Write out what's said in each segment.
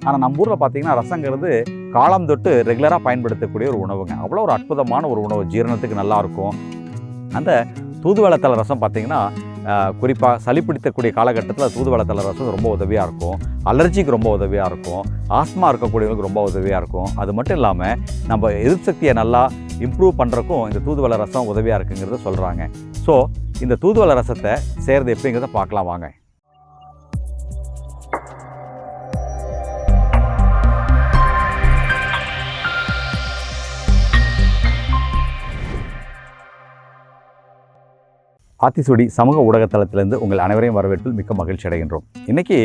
ஆனால் நம்ம ஊரில் பார்த்தீங்கன்னா ரசங்கிறது காலம் தொட்டு ரெகுலராக பயன்படுத்தக்கூடிய ஒரு உணவுங்க. அவ்வளோ ஒரு அற்புதமான ஒரு உணவு, ஜீரணத்துக்கு நல்லாயிருக்கும். அந்த தூதுவளை ரசம் பார்த்திங்கன்னா குறிப்பாக சளி பிடிக்கக்கூடிய காலகட்டத்தில் தூதுவளை ரசம் ரொம்ப உதவியாக இருக்கும். அலர்ஜிக்கு ரொம்ப உதவியாக இருக்கும். ஆஸ்மா இருக்கக்கூடியவங்களுக்கு ரொம்ப உதவியாக இருக்கும். அது மட்டும் இல்லாமல் நம்ம எதிர்ப்பு சக்தியை நல்லா இம்ப்ரூவ் பண்ணுறக்கும் இந்த தூதுவளை ரசம் உதவியாக இருக்குங்கிறத சொல்கிறாங்க. ஸோ இந்த தூதுவளை ரசத்தை செய்கிறது எப்படிங்கிறத பார்க்கலாம் வாங்க. ஆத்திச்சூடி சமூக ஊடகத்தளத்திலேருந்து உங்கள் அனைவரையும் வரவேற்பில் மிக்க மகிழ்ச்சி அடைகின்றோம். இன்றைக்கி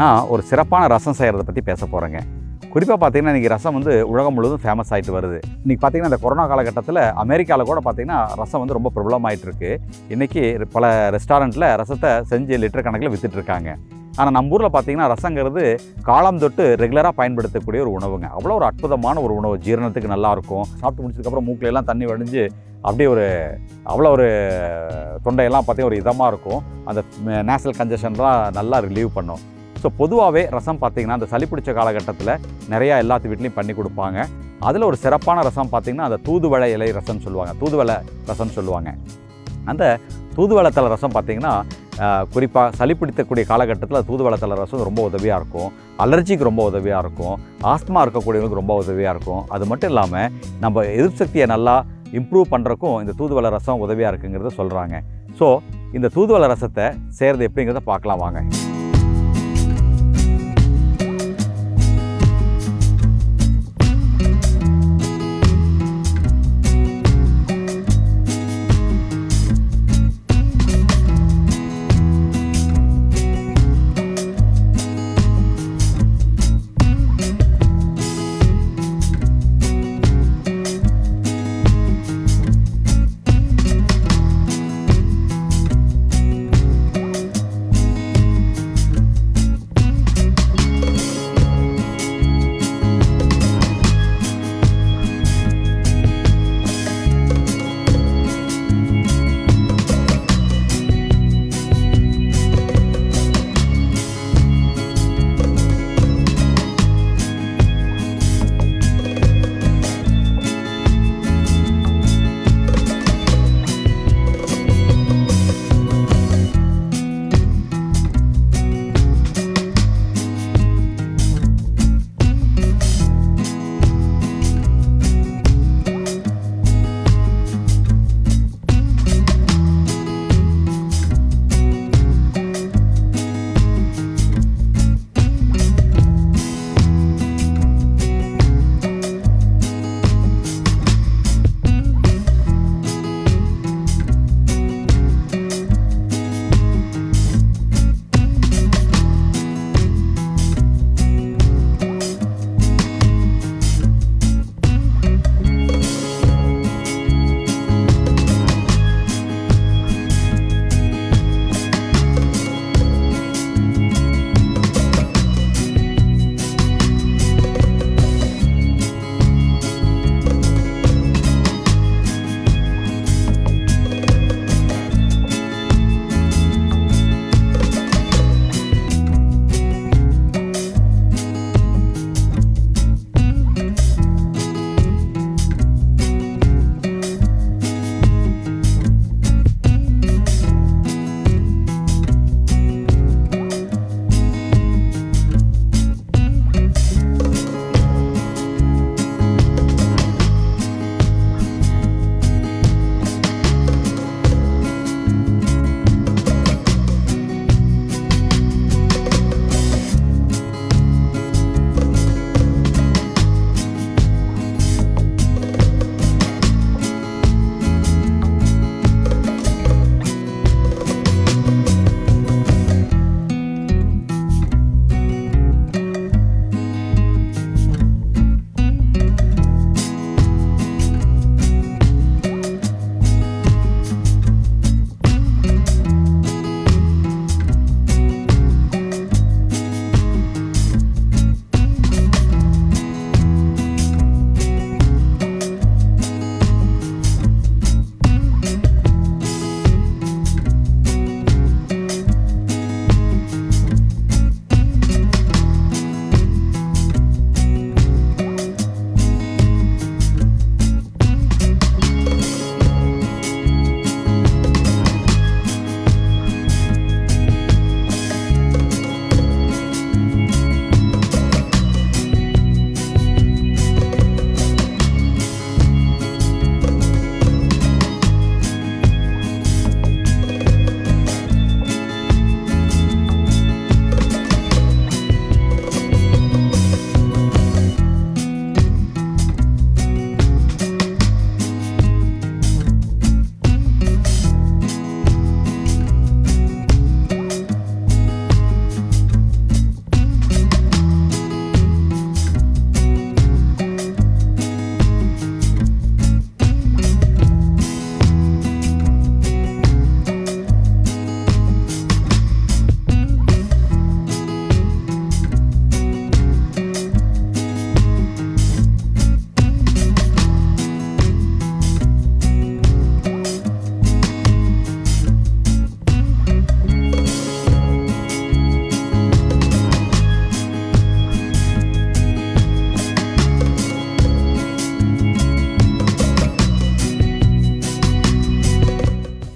நான் ஒரு சிறப்பான ரசம் செய்கிறத பற்றி பேச போகிறேங்க. குறிப்பாக பார்த்திங்கன்னா இன்றைக்கி ரசம் உலகம் முழுவதும் ஃபேமஸ் ஆகிட்டு வருது. இன்றைக்கி பார்த்திங்கன்னா இந்த கொரோனா காலகட்டத்தில் அமெரிக்காவில் கூட பார்த்திங்கன்னா ரசம் ரொம்ப பிரபலமாகிட்டு இருக்குது. இன்றைக்கி பல ரெஸ்டாரண்ட்டில் ரசத்தை செஞ்சு லிட்டர் கணக்கில் விற்றுட்ருக்காங்க. ஆனால் நம்ம ஊரில் பார்த்திங்கன்னா ரசங்கிறது காலம் தொட்டு ரெகுலராக பயன்படுத்தக்கூடிய ஒரு உணவுங்க. அவ்வளோ ஒரு அற்புதமான ஒரு உணவு, ஜீரணத்துக்கு நல்லாயிருக்கும். சாப்பிட்டு முடிச்சதுக்கப்புறம் மூக்கிலெல்லாம் தண்ணி வடிஞ்சு அப்படியே அவ்வளோ ஒரு தொண்டையெல்லாம் பார்த்திங்கன்னா ஒரு இதமாக இருக்கும். அந்த நேசல் கன்ஜஷன்லாம் நல்லா ரிலீவ் பண்ணும். ஸோ பொதுவாகவே ரசம் பார்த்திங்கன்னா அந்த சளி பிடிச்ச காலகட்டத்தில் நிறையா எல்லாத்து வீட்லேயும் பண்ணி கொடுப்பாங்க. அதில் ஒரு சிறப்பான ரசம் பார்த்திங்கன்னா அந்த தூதுவளை இலை ரசம்னு சொல்லுவாங்க, தூதுவளை ரசம்னு சொல்லுவாங்க. அந்த தூதுவளை ரசம் பார்த்திங்கன்னா குறிப்பாக சளி பிடிக்கக்கூடிய காலகட்டத்தில் தூதுவளை ரசம் ரொம்ப உதவியாக இருக்கும். அலர்ஜிக்கு ரொம்ப உதவியாக இருக்கும். ஆஸ்மா இருக்கக்கூடியவங்களுக்கு ரொம்ப உதவியாக இருக்கும். அது மட்டும் இல்லாமல் நம்ம எதிர்ப்பு சக்தியை நல்லா இம்ப்ரூவ் பண்ணுறக்கும் இந்த தூதுவளை ரசம் உதவியாக இருக்குங்கிறத சொல்கிறாங்க. ஸோ இந்த தூதுவளை ரசத்தை செய்கிறது எப்படிங்கிறத பார்க்கலாம் வாங்க.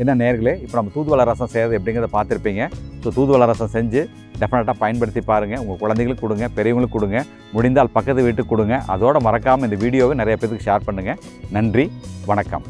என்ன நேயர்களே, இப்போ நம்ம தூதுவளை ரசம் செய்கிறது எப்படிங்கிறத பார்த்துருப்பீங்க. ஸோ தூதுவளை ரசம் செஞ்சு டெஃபினட்டாக பயன்படுத்தி பாருங்கள். உங்கள் குழந்தைகளுக்கு கொடுங்க, பெரியவங்களுக்கு கொடுங்க, முடிந்தால் பக்கத்து வீட்டுக்கு கொடுங்க. அதோடு மறக்காமல் இந்த வீடியோவை நிறைய பேருக்கு ஷேர் பண்ணுங்கள். நன்றி, வணக்கம்.